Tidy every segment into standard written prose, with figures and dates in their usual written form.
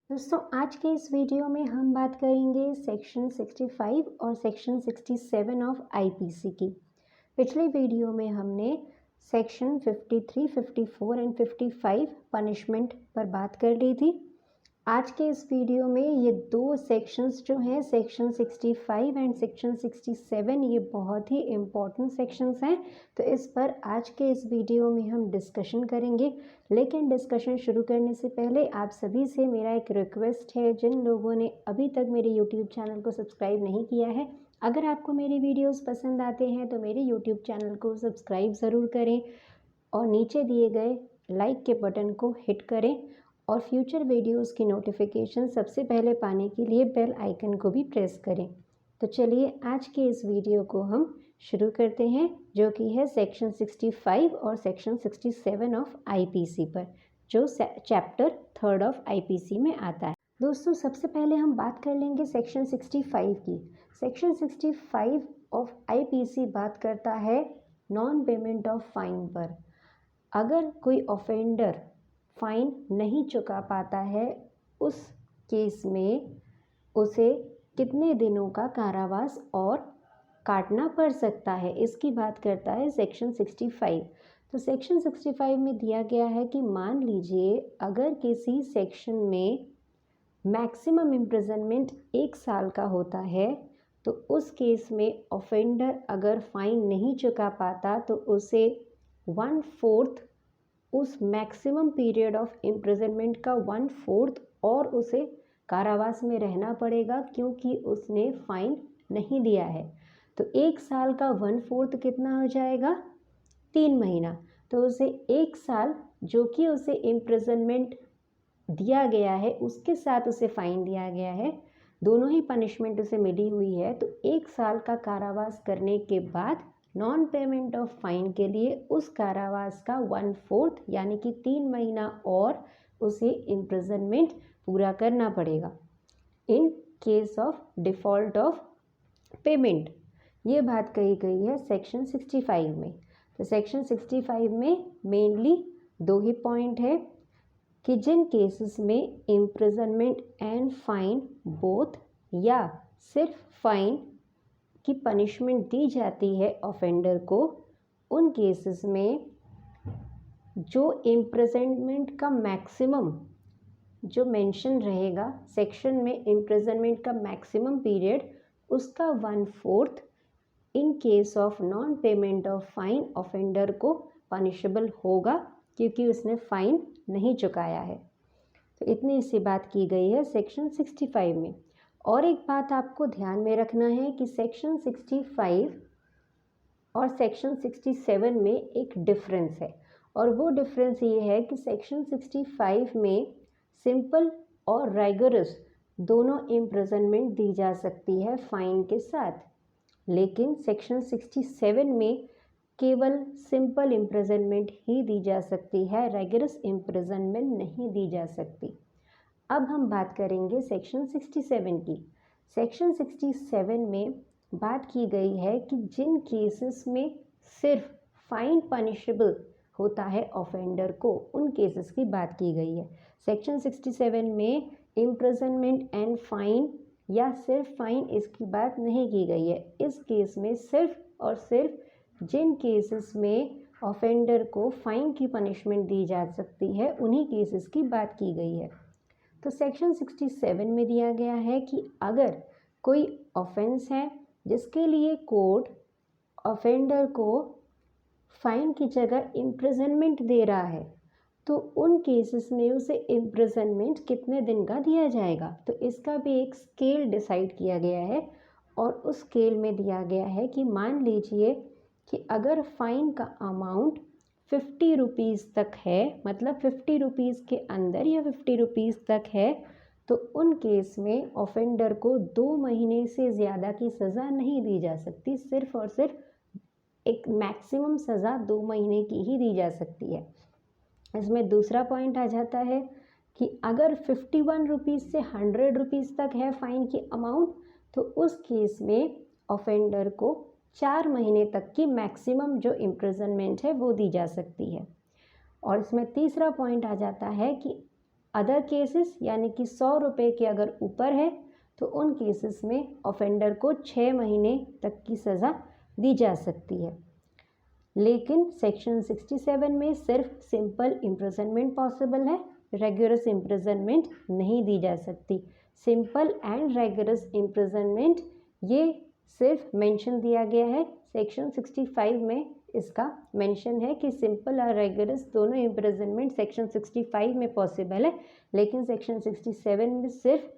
दोस्तों आज के इस वीडियो में हम बात करेंगे सेक्शन 65 और सेक्शन 67 ऑफ आईपीसी की। पिछले वीडियो में हमने सेक्शन 53, 54 एंड 55 पनिशमेंट पर बात कर ली थी। आज के इस वीडियो में ये दो सेक्शंस जो हैं सेक्शन 65 एंड सेक्शन 67 ये बहुत ही इम्पॉर्टेंट सेक्शंस हैं, तो इस पर आज के इस वीडियो में हम डिस्कशन करेंगे। लेकिन डिस्कशन शुरू करने से पहले आप सभी से मेरा एक रिक्वेस्ट है, जिन लोगों ने अभी तक मेरे यूट्यूब चैनल को सब्सक्राइब नहीं किया है, अगर आपको मेरी वीडियोस पसंद आते हैं तो मेरे यूट्यूब चैनल को सब्सक्राइब ज़रूर करें और नीचे दिए गए लाइक के बटन को हिट करें और फ्यूचर वीडियोस की नोटिफिकेशन सबसे पहले पाने के लिए बेल आइकन को भी प्रेस करें। तो चलिए आज के इस वीडियो को हम शुरू करते हैं, जो कि है सेक्शन 65 और सेक्शन 67 ऑफ आईपीसी पर, जो चैप्टर 3 ऑफ आईपीसी में आता है। दोस्तों सबसे पहले हम बात कर लेंगे सेक्शन 65 की। सेक्शन 65 ऑफ आईपीसी बात करता है नॉन पेमेंट ऑफ फाइन पर। अगर कोई ऑफेंडर फाइन नहीं चुका पाता है, उस केस में उसे कितने दिनों का कारावास और काटना पड़ सकता है, इसकी बात करता है सेक्शन 65। तो सेक्शन 65 में दिया गया है कि मान लीजिए अगर किसी सेक्शन में मैक्सिमम इम्प्रिजनमेंट 1 साल का होता है, तो उस केस में ऑफेंडर अगर फाइन नहीं चुका पाता तो उसे 1/4 उस मैक्सिमम पीरियड ऑफ इम्प्रिजनमेंट का 1/4 और उसे कारावास में रहना पड़ेगा, क्योंकि उसने फाइन नहीं दिया है। तो 1 साल का 1/4 कितना हो जाएगा? 3 महीना। तो उसे 1 साल जो कि उसे इम्प्रिजनमेंट दिया गया है उसके साथ उसे फाइन दिया गया है, दोनों ही पनिशमेंट उसे मिली हुई है। तो 1 साल का कारावास करने के बाद नॉन पेमेंट ऑफ फाइन के लिए उस कारावास का 1/4 यानी कि 3 महीना और उसे इम्प्रिजनमेंट पूरा करना पड़ेगा in case of default of payment. ये बात कही गई है सेक्शन 65 में। तो सेक्शन 65 में मेनली 2 ही पॉइंट है कि जिन केसेस में इम्प्रिजनमेंट एंड फाइन बोथ या सिर्फ फाइन की पनिशमेंट दी जाती है ऑफेंडर को, उन केसेस में जो इम्प्रिजनमेंट का मैक्सिमम जो मेंशन रहेगा सेक्शन में, इम्प्रिजनमेंट का मैक्सिमम पीरियड उसका 1/4 in case of non payment of fine offender को पनिशेबल होगा, क्योंकि उसने फाइन नहीं चुकाया है। तो इतनी सी बात की गई है सेक्शन 65 में। और एक बात आपको ध्यान में रखना है कि सेक्शन 65 और सेक्शन 67 में एक डिफरेंस है, और वो डिफरेंस ये है कि सेक्शन 65 में सिंपल और राइगरस दोनों इम्प्रिजनमेंट दी जा सकती है फाइन के साथ, लेकिन सेक्शन 67 में केवल सिंपल इम्प्रिजनमेंट ही दी जा सकती है, राइगरस इम्प्रिजनमेंट नहीं दी जा सकती। अब हम बात करेंगे सेक्शन 67 की। सेक्शन 67 में बात की गई है कि जिन केसेस में सिर्फ फाइन पनिशेबल होता है ऑफेंडर को, उन केसेस की बात की गई है। सेक्शन 67 में इम्प्रिजनमेंट एंड फाइन या सिर्फ फाइन इसकी बात नहीं की गई है। इस केस में सिर्फ और सिर्फ जिन केसेस में ऑफेंडर को फाइन की पनिशमेंट दी जा सकती है उन्हीं केसेस की बात की गई है। तो सेक्शन 67 में दिया गया है कि अगर कोई ऑफेंस है जिसके लिए कोर्ट ऑफेंडर को फाइन की जगह इम्प्रिजनमेंट दे रहा है, तो उन केसेस में उसे इम्प्रिजनमेंट कितने दिन का दिया जाएगा, तो इसका भी एक स्केल डिसाइड किया गया है। और उस स्केल में दिया गया है कि मान लीजिए कि अगर फाइन का अमाउंट 50 रुपीज़ तक है, मतलब 50 रुपीज़ के अंदर या 50 रुपीज़ तक है, तो उन केस में ऑफेंडर को 2 महीने से ज़्यादा की सज़ा नहीं दी जा सकती, सिर्फ और सिर्फ एक मैक्सिमम सज़ा 2 महीने की ही दी जा सकती है। इसमें दूसरा पॉइंट आ जाता है कि अगर 51 रुपीज़ से 100 रुपीज़ तक है फ़ाइन की अमाउंट, तो उस केस में ऑफेंडर को 4 महीने तक की मैक्सिमम जो इम्प्रिजनमेंट है वो दी जा सकती है। और इसमें तीसरा पॉइंट आ जाता है कि अदर केसेस यानी कि 100 रुपये के अगर ऊपर है तो उन केसेस में ऑफेंडर को 6 महीने तक की सज़ा दी जा सकती है। लेकिन सेक्शन 67 में सिर्फ सिंपल इम्प्रिजनमेंट पॉसिबल है, रेगुलर इम्प्रिजनमेंट नहीं दी जा सकती। सिंपल एंड रेगुलर इम्प्रिजनमेंट ये सिर्फ मेंशन दिया गया है। सेक्शन 65 में इसका मेंशन है कि सिंपल और रेगुलर दोनों इम्प्रिजनमेंट सेक्शन 65 में पॉसिबल है, लेकिन सेक्शन 67 में सिर्फ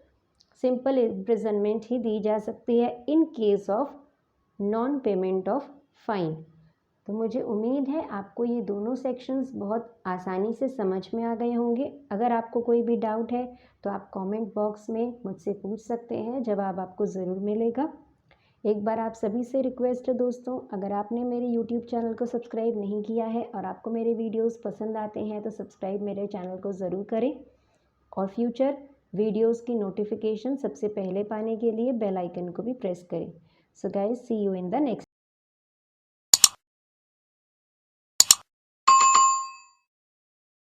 सिंपल इम्प्रिजनमेंट ही दी जा सकती है in case of non payment of fine. तो मुझे उम्मीद है आपको ये दोनों सेक्शंस बहुत आसानी से समझ में आ गए होंगे। अगर आपको कोई भी डाउट है तो आप कमेंट बॉक्स में मुझसे पूछ सकते हैं, जवाब आपको ज़रूर मिलेगा। एक बार आप सभी से रिक्वेस्ट है दोस्तों, अगर आपने मेरे यूट्यूब चैनल को सब्सक्राइब नहीं किया है और आपको मेरे वीडियोस पसंद आते हैं तो सब्सक्राइब मेरे चैनल को ज़रूर करें और फ्यूचर वीडियोस की नोटिफिकेशन सबसे पहले पाने के लिए बेल आइकन को भी प्रेस करें। So guys, see you in the next.